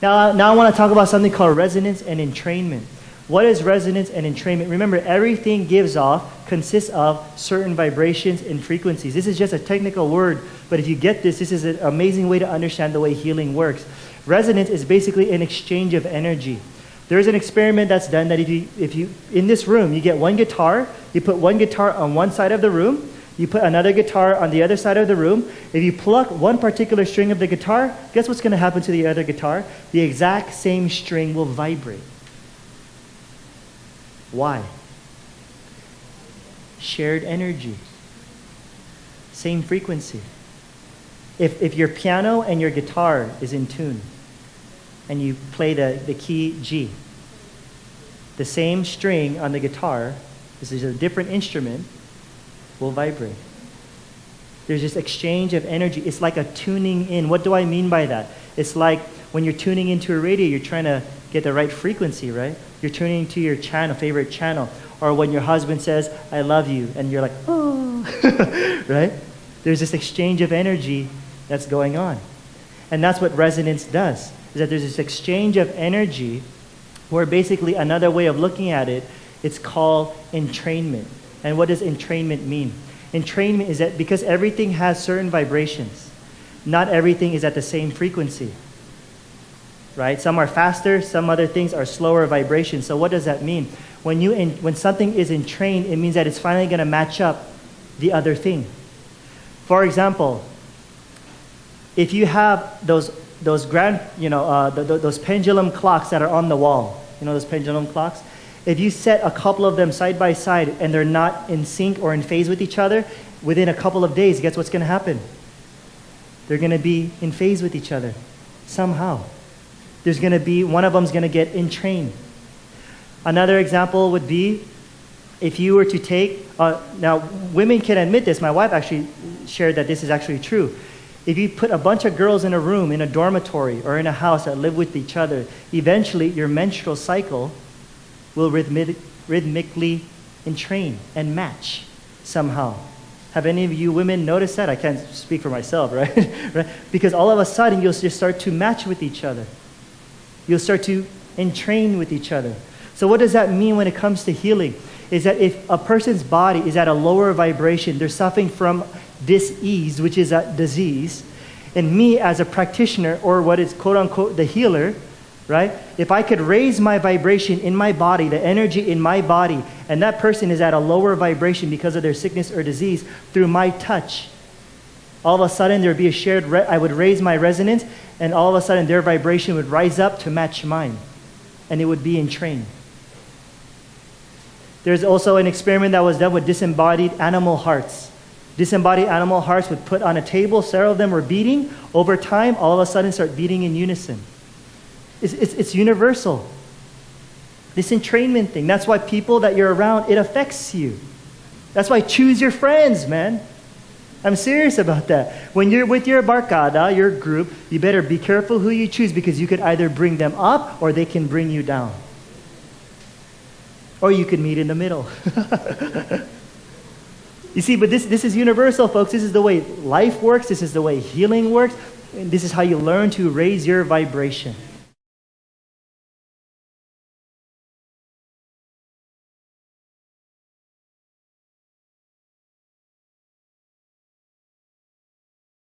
Now I want to talk about something called resonance and entrainment. What is resonance and entrainment? Remember, everything consists of certain vibrations and frequencies. This is just a technical word, but if you get this is an amazing way to understand the way healing works. Resonance is basically an exchange of energy. There's an experiment that's done that if you in this room, you get one guitar, you put one guitar on one side of the room, you put another guitar on the other side of the room. If you pluck one particular string of the guitar, guess what's going to happen to the other guitar? The exact same string will vibrate. Why? Shared energy. Same frequency. If your piano and your guitar is in tune, and you play the key G, the same string on the guitar, this is a different instrument, will vibrate. There's this exchange of energy. It's like a tuning in. What do I mean by that? It's like when you're tuning into a radio, you're trying to get the right frequency, right? You're tuning to your channel, favorite channel. Or when your husband says, I love you, and you're like, oh, right? There's this exchange of energy that's going on. And that's what resonance does, is that there's this exchange of energy where basically another way of looking at it, it's called entrainment. And what does entrainment mean? Entrainment is that because everything has certain vibrations, not everything is at the same frequency. Right? Some are faster, some other things are slower vibrations. So what does that mean? When something is entrained, it means that it's finally going to match up the other thing. For example, if you have those pendulum clocks that are on the wall, those pendulum clocks, if you set a couple of them side by side and they're not in sync or in phase with each other, within a couple of days, guess what's going to happen? They're going to be in phase with each other somehow. There's going to be, one of them's going to get entrained. Another example would be if you were to take, now women can admit this, my wife actually shared that this is actually true. If you put a bunch of girls in a room, in a dormitory, or in a house that live with each other, eventually your menstrual cycle will rhythmically entrain and match somehow. Have any of you women noticed that? I can't speak for myself, right? Right? Because all of a sudden you'll just start to match with each other. You'll start to entrain with each other. So what does that mean when it comes to healing? Is that if a person's body is at a lower vibration, they're suffering from dis-ease, which is a disease, and me as a practitioner, or what is quote-unquote the healer, right? If I could raise my vibration in my body, the energy in my body, and that person is at a lower vibration because of their sickness or disease, through my touch, all of a sudden there would be a shared, I would raise my resonance, and all of a sudden their vibration would rise up to match mine, and it would be entrained. There's also an experiment that was done with disembodied animal hearts. Disembodied animal hearts would put on a table, several of them were beating. Over time, all of a sudden start beating in unison. It's universal. This entrainment thing. That's why people that you're around, it affects you. That's why choose your friends, man. I'm serious about that. When you're with your barkada, your group, you better be careful who you choose, because you could either bring them up or they can bring you down. Or you could meet in the middle. You see, but this is universal, folks. This is the way life works. This is the way healing works. And this is how you learn to raise your vibration.